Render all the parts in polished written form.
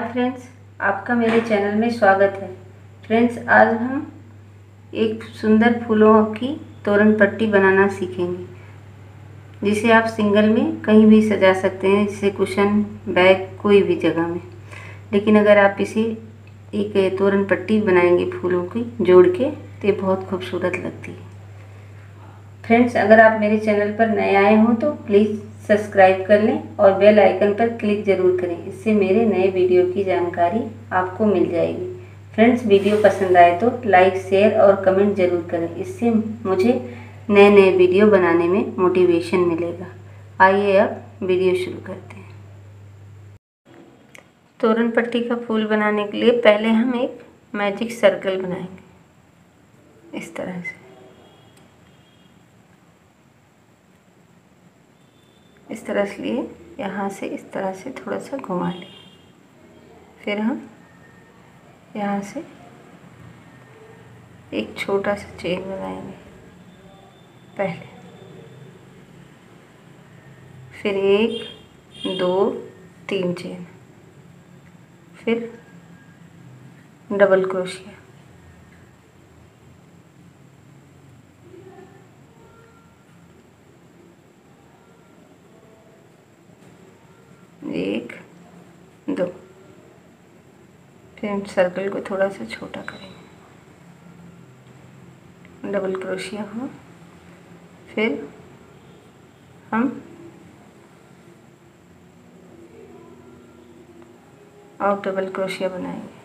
Friends, आपका मेरे channel में स्वागत है। फ्रेंड्स, आज हम एक सुंदर फूलों की तोरण पट्टी बनाना सीखेंगे, जिसे आप सिंगल में कहीं भी सजा सकते हैं, जैसे कुशन, बैग, कोई भी जगह में। लेकिन अगर आप इसे एक तोरण पट्टी बनाएंगे फूलों की जोड़ के, तो ये बहुत खूबसूरत लगती है। फ्रेंड्स, अगर आप मेरे चैनल पर नए आए हों तो प्लीज़ सब्सक्राइब कर लें और बेल आइकन पर क्लिक ज़रूर करें। इससे मेरे नए वीडियो की जानकारी आपको मिल जाएगी। फ्रेंड्स, वीडियो पसंद आए तो लाइक, शेयर और कमेंट ज़रूर करें। इससे मुझे नए नए वीडियो बनाने में मोटिवेशन मिलेगा। आइए अब वीडियो शुरू करते हैं। तोरण पट्टी का फूल बनाने के लिए पहले हम एक मैजिक सर्कल बनाएंगे, इस तरह से। इस तरह से लिए यहाँ से इस तरह से थोड़ा सा घुमा लें। फिर हम यहाँ से एक छोटा सा चेन बनाएंगे पहले, फिर 1 2 3 चेन, फिर डबल क्रोशिया, एक दो, फिर हम सर्कल को थोड़ा सा छोटा करेंगे, डबल क्रोशिया हुआ, फिर हम और डबल क्रोशिया बनाएंगे।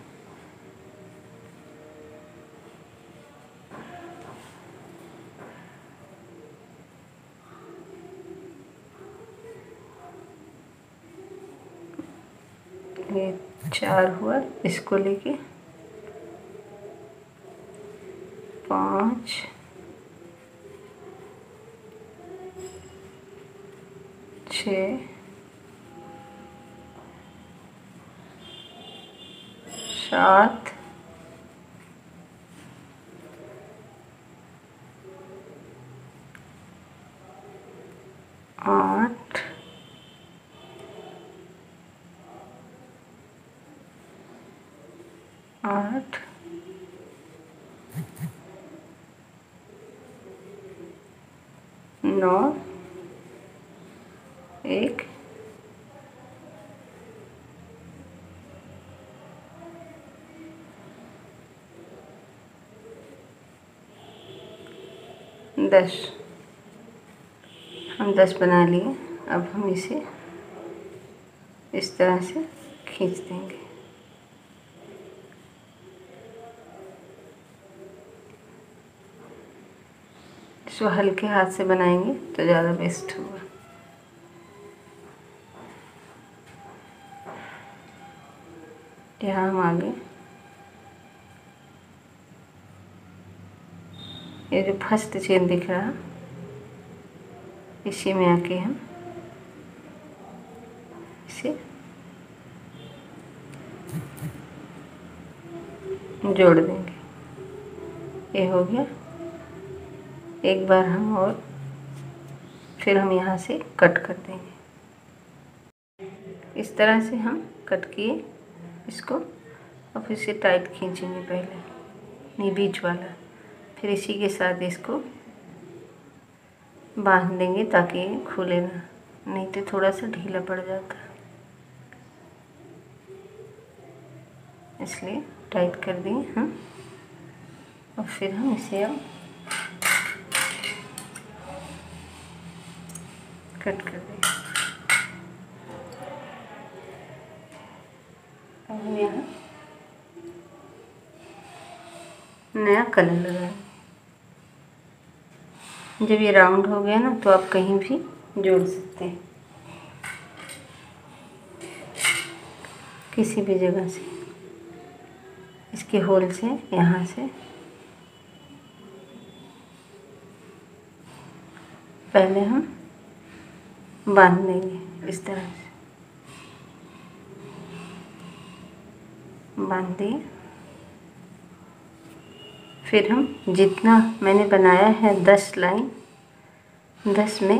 ये 4 हुआ, इसको लेके 5 6 7 8 8 9 1 10। हम 10 बना लिए। अब हम इसे इस तरह से खींच देंगे। इसको हल्के हाथ से बनाएंगे तो ज़्यादा बेस्ट होगा। यहाँ हम आगे ये जो फर्स्ट चेन दिख रहा, इसी में आके हम इसे जोड़ देंगे। ये हो गया। एक बार हम और फिर हम यहाँ से कट कर देंगे। इस तरह से हम कट किए इसको, और फिर से टाइट खींचेंगे पहले ये बीच वाला, फिर इसी के साथ इसको बांध देंगे ताकि ये खुले ना, नहीं तो थोड़ा सा ढीला पड़ जाता, इसलिए टाइट कर दिए हम। और फिर हम इसे अब कट कर देंगे। अब हम यहाँ नया कलर लगाएंगे। जब ये राउंड हो गया ना, तो आप कहीं भी जोड़ सकते हैं, किसी भी जगह से, इसके होल से, यहाँ से। पहले हम बांध देंगे इस तरह से, बांध दिए। फिर हम जितना मैंने बनाया है 10 लाइन, 10 में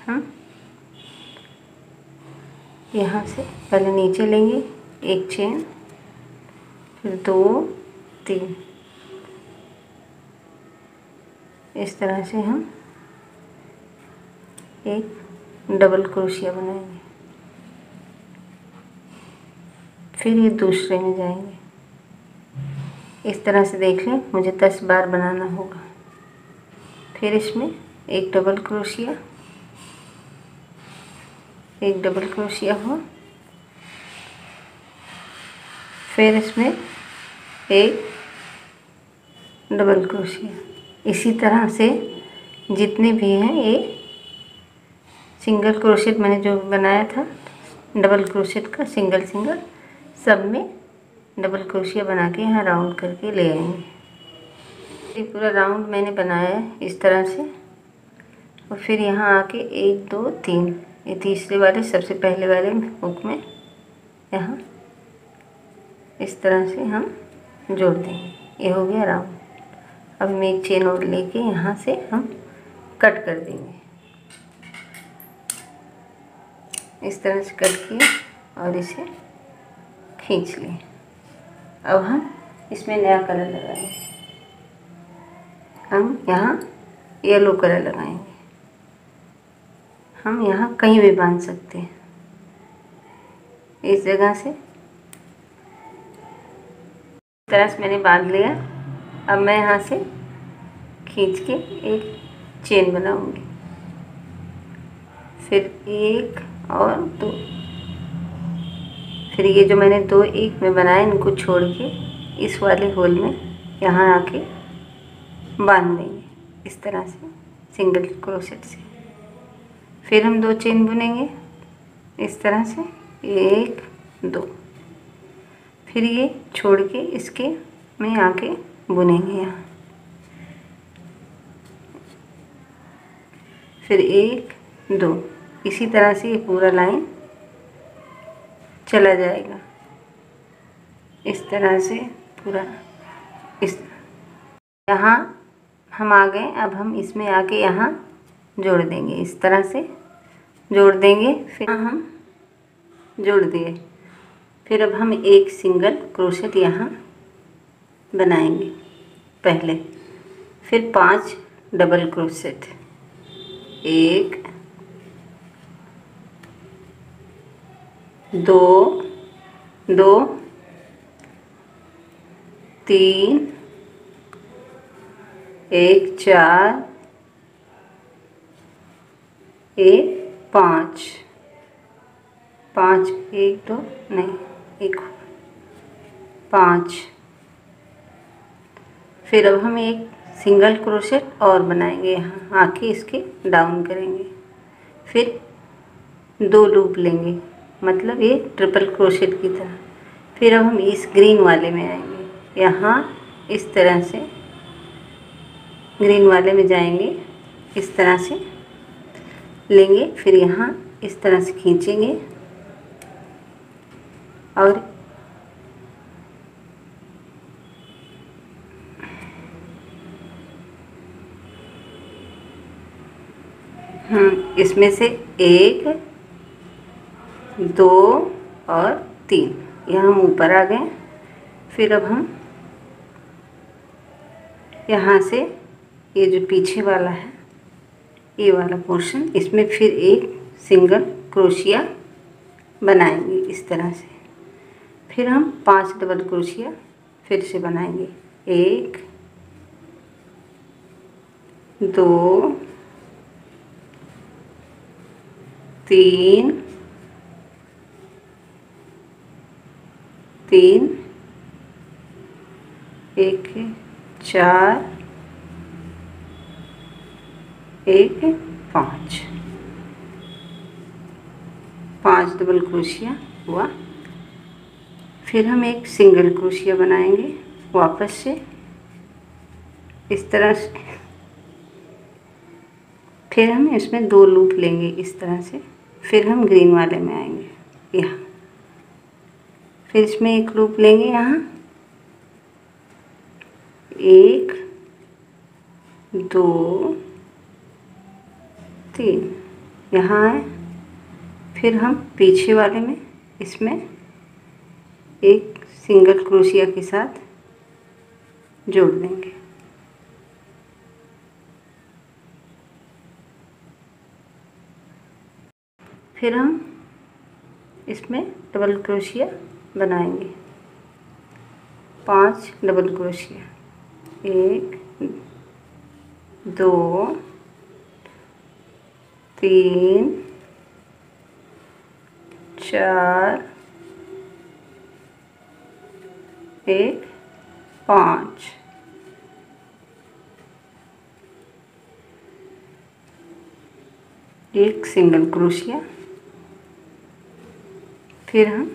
हम यहाँ से पहले नीचे लेंगे, एक चेन, फिर 2 3, इस तरह से हम एक डबल क्रोशिया बनाएंगे। फिर ये दूसरे में जाएंगे। इस तरह से देख लें, मुझे 10 बार बनाना होगा। फिर इसमें एक डबल क्रोशिया, एक डबल क्रोशिया हुआ, फिर इसमें एक डबल क्रोशिया। इसी तरह से जितने भी हैं, ये सिंगल क्रोशेट मैंने जो बनाया था डबल क्रोशेट का, सिंगल सिंगल, सब में डबल क्रोशिया बना के यहाँ राउंड करके ले आएंगे। ये पूरा राउंड मैंने बनाया है इस तरह से। और फिर यहाँ आके 1 2 3, ये तीसरे वाले सबसे पहले वाले हुक में यहाँ इस तरह से हम जोड़ देंगे। ये हो गया राउंड। अब हम एक चेन और लेके यहाँ से हम कट कर देंगे। इस तरह से कट किए और इसे खींच लें। अब हम इसमें नया कलर लगाएंगे। हम यहाँ येलो कलर लगाएंगे। हम यहाँ कहीं भी बांध सकते हैं। इस जगह से इस तरह से मैंने बांध लिया। अब मैं यहाँ से खींच के एक चेन बनाऊंगी, फिर 1 और 2, फिर ये जो मैंने 2 1 में बनाए इनको छोड़ के इस वाले होल में यहाँ आके बांध देंगे इस तरह से सिंगल क्रोशेट से। फिर हम 2 चेन बुनेंगे इस तरह से, 1 2, फिर ये छोड़ के इसके में आके बुनेंगे यहाँ, फिर 1 2, इसी तरह से ये पूरा लाइन चला जाएगा। इस तरह से पूरा इस यहाँ हम आ गए। अब हम इसमें आके यहाँ जोड़ देंगे, इस तरह से जोड़ देंगे। फिर हम जोड़ दिए। फिर अब हम एक सिंगल क्रोशेट यहाँ बनाएंगे पहले, फिर 5 डबल क्रोशेट, 1 2 2 3 1 4 1 5 5 1 2 नहीं 1 5। फिर अब हम एक सिंगल क्रोशेट और बनाएंगे, यहाँ आके इसके डाउन करेंगे, फिर 2 लूप लेंगे, मतलब ये ट्रिपल क्रोशेट की तरह। फिर अब हम इस ग्रीन वाले में आएंगे, यहाँ इस तरह से ग्रीन वाले में जाएंगे, इस तरह से लेंगे, फिर यहाँ इस तरह से खींचेंगे और इसमें से 1 2 और 3, यहाँ हम ऊपर आ गए। फिर अब हम यहाँ से ये जो पीछे वाला है ये वाला पोर्शन, इसमें फिर एक सिंगल क्रोशिया बनाएंगे इस तरह से। फिर हम 5 डबल क्रोशिया फिर से बनाएंगे, 1 2 3 3 1 4 1 5 5 डबल क्रोशिया हुआ। फिर हम एक सिंगल क्रोशिया बनाएंगे वापस से इस तरह से। फिर हम इसमें 2 लूप लेंगे इस तरह से। फिर हम ग्रीन वाले में आएंगे यहाँ, फिर इसमें एक लूप लेंगे यहाँ, 1 2 3 यहाँ है। फिर हम पीछे वाले में इसमें एक सिंगल क्रोशिया के साथ जोड़ देंगे। फिर हम इसमें डबल क्रोशिया बनाएंगे। 5 डबल क्रोशिया, 1 2 3 4 1 5। एक सिंगल क्रोशिया, फिर हम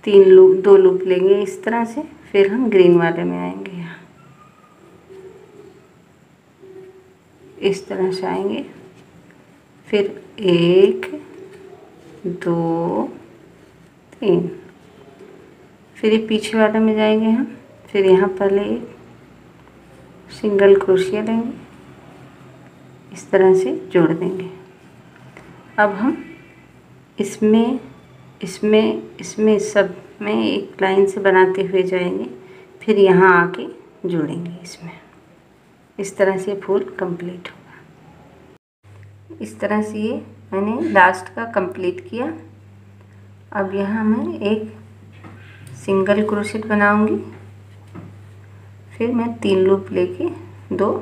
2 लूप लेंगे इस तरह से। फिर हम ग्रीन वाले में आएंगे, यहाँ इस तरह से आएंगे। फिर 1 2 3, फिर ये पीछे वाले में जाएंगे हम। फिर यहाँ पहले एक सिंगल क्रोशिया लेंगे, इस तरह से जोड़ देंगे। अब हम इसमें सब में एक लाइन से बनाते हुए जाएंगे। फिर यहाँ आके जोड़ेंगे इसमें। इस तरह से फूल कंप्लीट होगा। इस तरह से ये मैंने लास्ट का कंप्लीट किया। अब यहाँ मैं एक सिंगल क्रोशेट बनाऊंगी। फिर मैं 3 लूप लेके 2,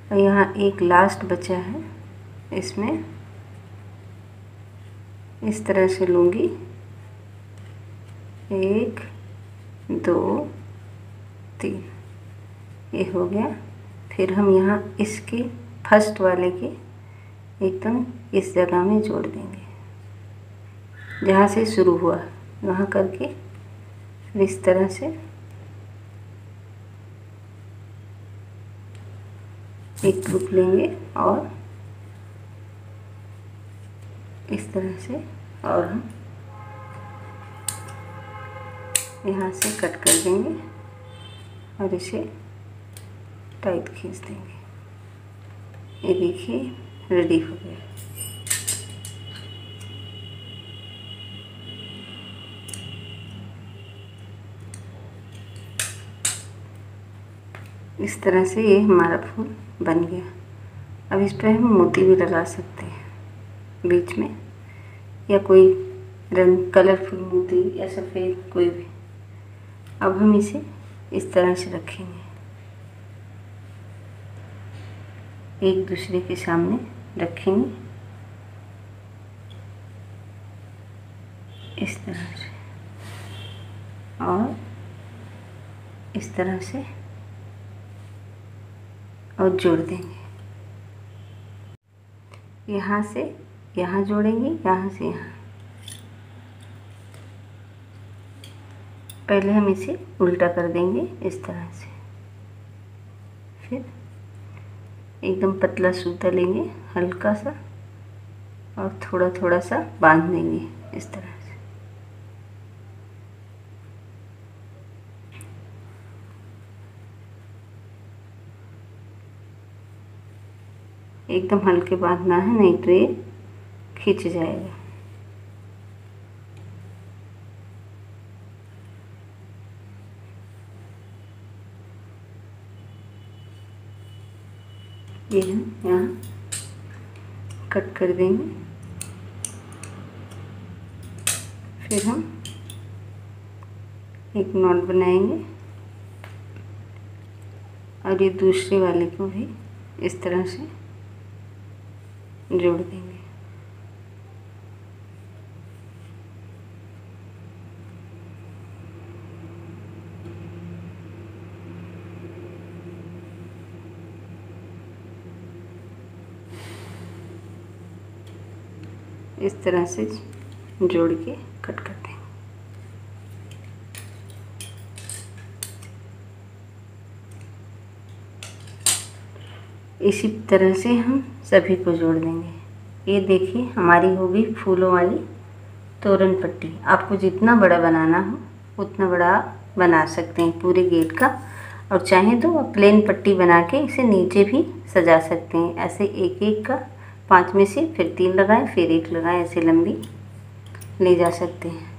और यहाँ एक लास्ट बचा है, इसमें इस तरह से लूँगी। 1 2 3, ये हो गया। फिर हम यहाँ इसके फर्स्ट वाले के एकदम इस जगह में जोड़ देंगे, जहाँ से शुरू हुआ वहाँ करके। फिर इस तरह से एक लूप लेंगे और इस तरह से, और हम यहाँ से कट कर देंगे और इसे टाइट खींच देंगे। ये देखिए रेडी हो गया। इस तरह से ये हमारा फूल बन गया। अब इस पर हम मोती भी लगा सकते हैं बीच में, या कोई रंग कलरफुल मोती या सफ़ेद कोई भी। अब हम इसे इस तरह से रखेंगे, एक दूसरे के सामने रखेंगे इस तरह से, और इस तरह से, और जोड़ देंगे। यहाँ से यहाँ जोड़ेंगे, यहाँ से यहाँ। पहले हम इसे उल्टा कर देंगे इस तरह से। फिर एकदम पतला सूता लेंगे हल्का सा, और थोड़ा थोड़ा सा बांध देंगे इस तरह से। एकदम हल्के बांधना है, नहीं तो ये खींच जाएगा। ये हम यहाँ कट कर देंगे। फिर हम एक नॉट बनाएंगे और ये दूसरे वाले को भी इस तरह से जोड़ देंगे। इस तरह से जोड़ के कट कर देंगे। इसी तरह से हम सभी को जोड़ देंगे। ये देखिए हमारी होगी फूलों वाली तोरण पट्टी। आपको जितना बड़ा बनाना हो उतना बड़ा बना सकते हैं पूरे गेट का, और चाहें तो आप प्लेन पट्टी बना के इसे नीचे भी सजा सकते हैं। ऐसे एक एक का 5 में से फिर 3 लगाएं, फिर 1 लगाएं, ऐसे लंबी ले जा सकते हैं।